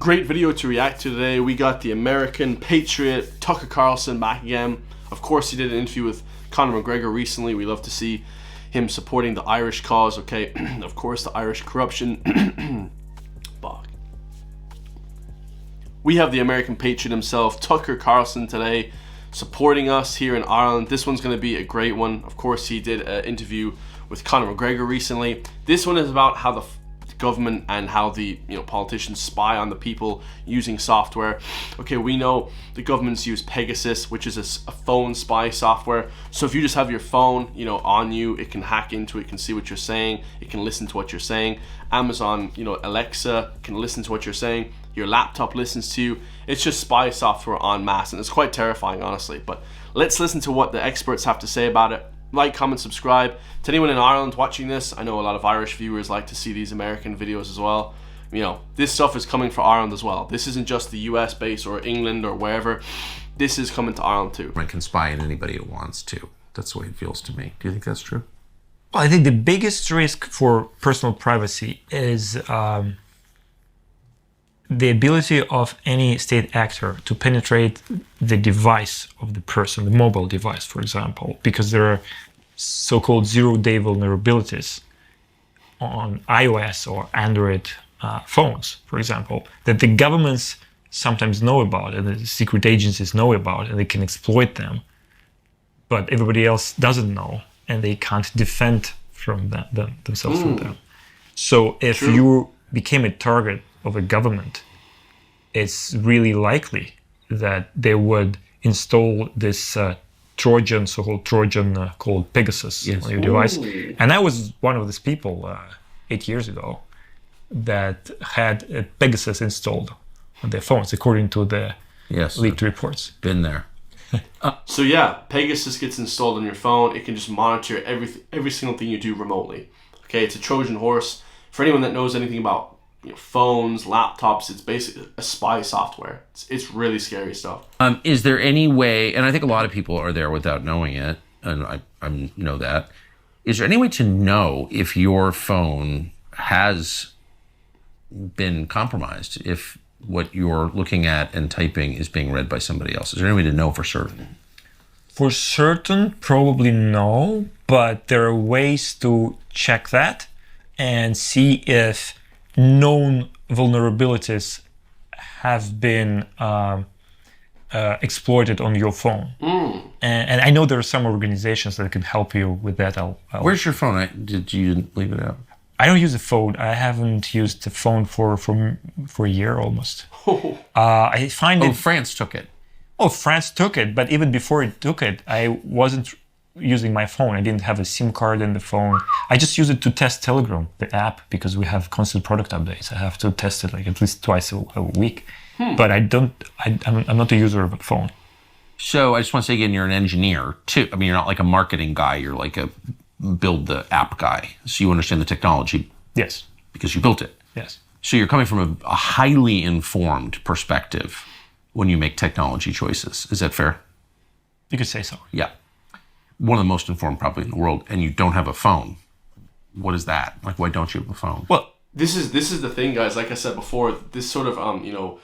Great video to react to today. We got the American patriot Tucker Carlson back again. Of course, he did an interview with Conor McGregor recently. We love to see him supporting the Irish cause, okay? Of course, the Irish corruption. Fuck. We have the American patriot himself, Tucker Carlson, today supporting us here in Ireland. This one's going to be a great one. Of course, he did an interview with Conor McGregor recently. This one is about how the government and how the politicians spy on the people using software. Okay, we know the governments use Pegasus, which is a phone spy software. So if you just have your phone on you, it can hack into it, can see what you're saying, it can listen to what you're saying. Amazon, Alexa can listen to what you're saying, your laptop listens to you. It's just spy software en masse, and it's quite terrifying, honestly. But let's listen to what the experts have to say about it. Like, comment, subscribe. To anyone in Ireland watching this, I know a lot of Irish viewers like to see these American videos as well. This stuff is coming for Ireland as well. This isn't just the US base or England or wherever. This is coming to Ireland too. It can spy on anybody it wants to. That's the way it feels to me. Do you think that's true? Well, I think the biggest risk for personal privacy is the ability of any state actor to penetrate the device of the person, the mobile device, for example, because there are so-called zero-day vulnerabilities on iOS or Android phones, for example, that the governments sometimes know about and the secret agencies know about, and they can exploit them, but everybody else doesn't know, and they can't defend from themselves from them. So if you became a target of a government, it's really likely that they would install this so-called Trojan called Pegasus on your device. And I was one of these people 8 years ago that had a Pegasus installed on their phones, according to the leaked reports. Been there. So yeah, Pegasus gets installed on your phone. It can just monitor every single thing you do remotely. Okay, it's a Trojan horse. For anyone that knows anything about phones, laptops, it's basically a spy software. It's really scary stuff. Is there any way, and I think a lot of people are there without knowing it, and I know that, is there any way to know if your phone has been compromised, if what you're looking at and typing is being read by somebody else? Is there any way to know for certain? For certain, probably no, but there are ways to check that and see if known vulnerabilities have been exploited on your phone. And I know there are some organizations that can help you with that. Where's your phone? Did you leave it out? I don't use a phone. I haven't used the phone for a year almost. I find it. France took it. Oh, France took it, but even before it took it, I wasn't using my phone. I didn't have a SIM card in the phone. I just use it to test Telegram, the app, because we have constant product updates. I have to test it like at least twice a week. But I'm not a user of a phone. So I just want to say again, you're an engineer too. I mean, you're not like a marketing guy. You're like a build the app guy. So you understand the technology. Yes. Because you built it. Yes. So you're coming from a highly informed perspective when you make technology choices. Is that fair? You could say so. Yeah. One of the most informed probably in the world, and you don't have a phone. What is that? Like, why don't you have a phone? Well, this is the thing, guys. Like I said before, this sort of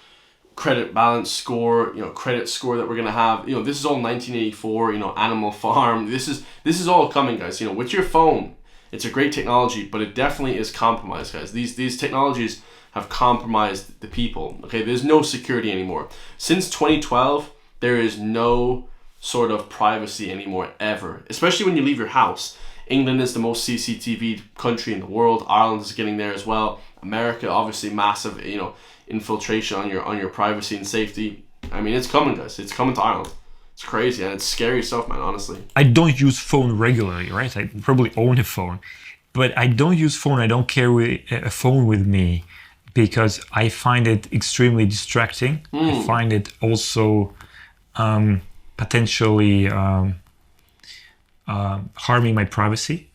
credit balance score, credit score that we're gonna have. This is all 1984. Animal Farm. This is all coming, guys. With your phone, it's a great technology, but it definitely is compromised, guys. These technologies have compromised the people. Okay, there's no security anymore. Since 2012, there is no sort of privacy anymore ever, especially when you leave your house. England is the most CCTV country in the world. Ireland is getting there as well. America, obviously, massive infiltration on your privacy and safety. I mean, it's coming, guys. It's coming to Ireland. It's crazy, and it's scary stuff, man, honestly. I don't use phone regularly, right? I probably own a phone, but I don't use phone. I don't carry a phone with me because I find it extremely distracting. I find it also potentially harming my privacy.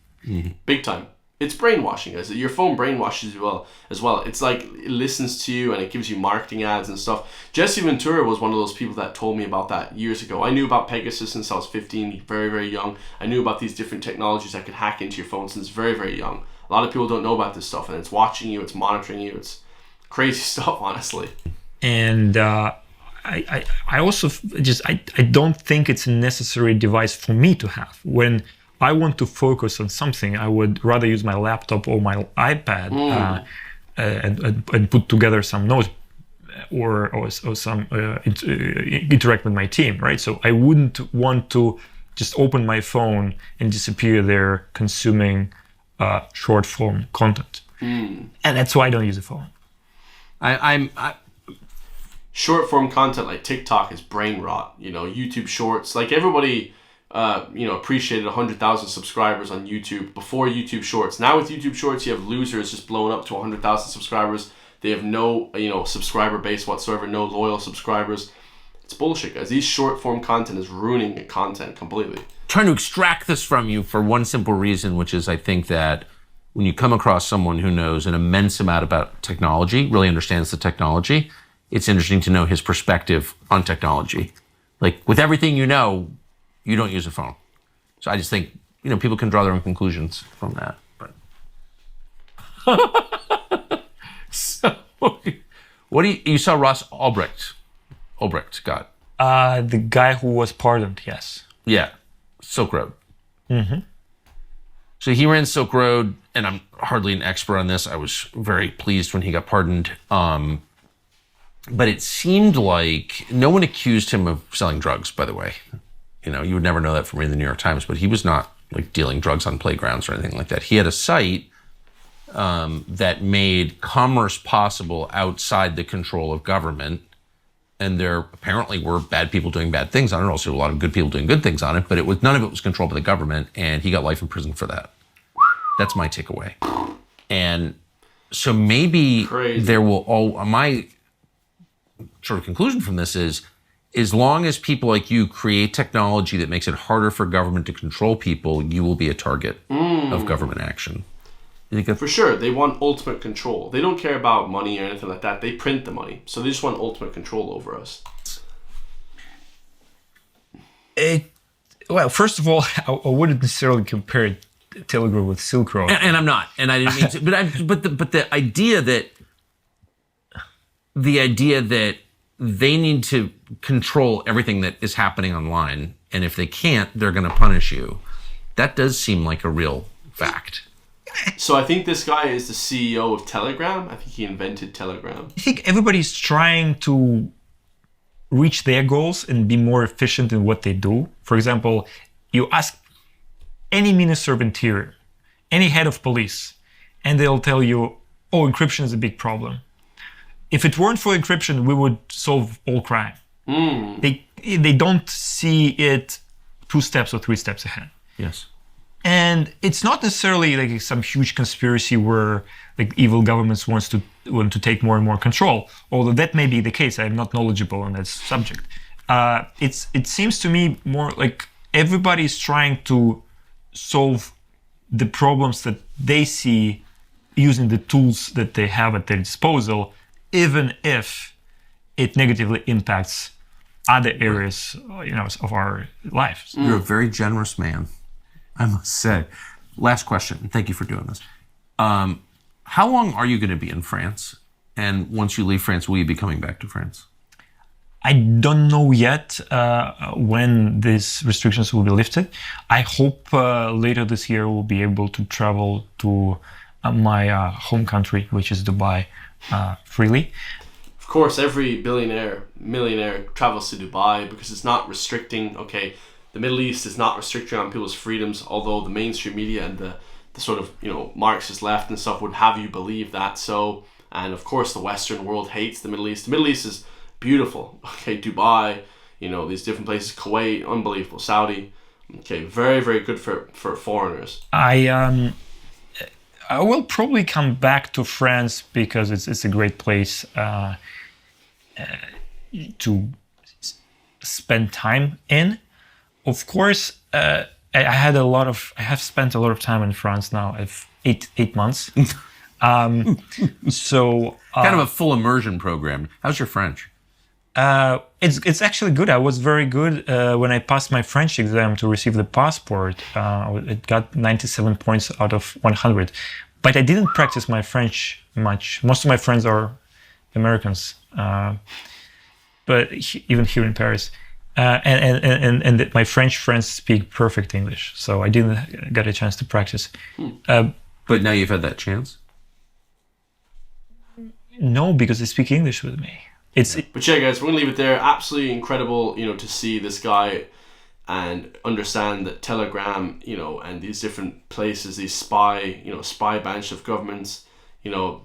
Big time. It's brainwashing, guys. Your phone brainwashes you as well. It's like it listens to you and it gives you marketing ads and stuff. Jesse Ventura was one of those people that told me about that years ago. I knew about Pegasus since I was 15, very, very young. I knew about these different technologies that could hack into your phone since very, very young. A lot of people don't know about this stuff, and it's watching you, it's monitoring you, it's crazy stuff, honestly. And I also I don't think it's a necessary device for me to have. When I want to focus on something, I would rather use my laptop or my iPad and put together some notes or some interact with my team, right? So I wouldn't want to just open my phone and disappear there consuming short form content. And that's why I don't use a phone. Short form content like TikTok is brain rot. YouTube Shorts, like everybody, appreciated 100,000 subscribers on YouTube before YouTube Shorts. Now with YouTube Shorts, you have losers just blowing up to 100,000 subscribers. They have no, subscriber base whatsoever, no loyal subscribers. It's bullshit, guys. These short form content is ruining the content completely. Trying to extract this from you for one simple reason, which is I think that when you come across someone who knows an immense amount about technology, really understands the technology, it's interesting to know his perspective on technology. Like with everything you know, you don't use a phone. So I just think, people can draw their own conclusions from that. But so, what do you saw Ross Ulbricht got? The guy who was pardoned, yes. Yeah, Silk Road. Mm-hmm. So he ran Silk Road, and I'm hardly an expert on this. I was very pleased when he got pardoned. But it seemed like no one accused him of selling drugs, by the way. You would never know that from reading the New York Times, but he was not like dealing drugs on playgrounds or anything like that. He had a site that made commerce possible outside the control of government. And there apparently were bad people doing bad things on it. Also, a lot of good people doing good things on it, but none of it was controlled by the government, and he got life in prison for that. That's my takeaway. And so maybe there will my sort of conclusion from this is, as long as people like you create technology that makes it harder for government to control people, you will be a target of government action. You think for sure, they want ultimate control. They don't care about money or anything like that. They print the money, so they just want ultimate control over us. Well, first of all, I wouldn't necessarily compare Telegram with Silk Road, and I'm not, and I didn't mean to. But the idea that they need to control everything that is happening online, and if they can't, they're going to punish you. That does seem like a real fact. So I think this guy is the CEO of Telegram. I think he invented Telegram. I think everybody's trying to reach their goals and be more efficient in what they do. For example, you ask any Minister of Interior, any head of police, and they'll tell you, oh, encryption is a big problem. If it weren't for encryption, we would solve all crime. They don't see it 2 steps or 3 steps ahead. Yes. And it's not necessarily like some huge conspiracy where like evil governments want to take more and more control. Although that may be the case, I am not knowledgeable on that subject. It seems to me more like everybody's trying to solve the problems that they see using the tools that they have at their disposal, even if it negatively impacts other areas, of our lives. You're a very generous man, I must say. Last question. Thank you for doing this. How long are you going to be in France? And once you leave France, will you be coming back to France? I don't know yet when these restrictions will be lifted. I hope later this year we'll be able to travel to my home country, which is Dubai, freely. Of course, every billionaire, millionaire travels to Dubai because it's not restricting. Okay, the Middle East is not restricting on people's freedoms, although the mainstream media and the sort of, Marxist left and stuff would have you believe that. So, and of course, the Western world hates the Middle East. The Middle East is beautiful. Okay, Dubai, these different places, Kuwait, unbelievable, Saudi. Okay, very, very good for foreigners. I will probably come back to France because it's a great place to spend time in. Of course, I have spent a lot of time in France now. I've 8 months. So kind of a full immersion program. How's your French? It's actually good. I was very good when I passed my French exam to receive the passport. It got 97 points out of 100. But I didn't practice my French much. Most of my friends are Americans, but even here in Paris. And my French friends speak perfect English, so I didn't get a chance to practice. But now you've had that chance. No, because they speak English with me. But yeah, guys, we're gonna leave it there. Absolutely incredible, to see this guy and understand that Telegram, and these different places, these spy bunch of governments,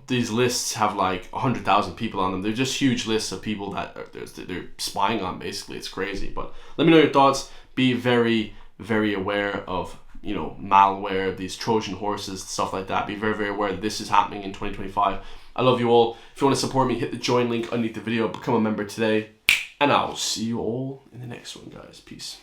these lists have like 100,000 people on them. They're just huge lists of people that they're spying on. Basically, it's crazy. But let me know your thoughts. Be very, very aware of malware, these Trojan horses, stuff like that. Be very, very aware that this is happening in 2025. I love you all. If you want to support me, hit the join link underneath the video. Become a member today. And I'll see you all in the next one, guys. Peace.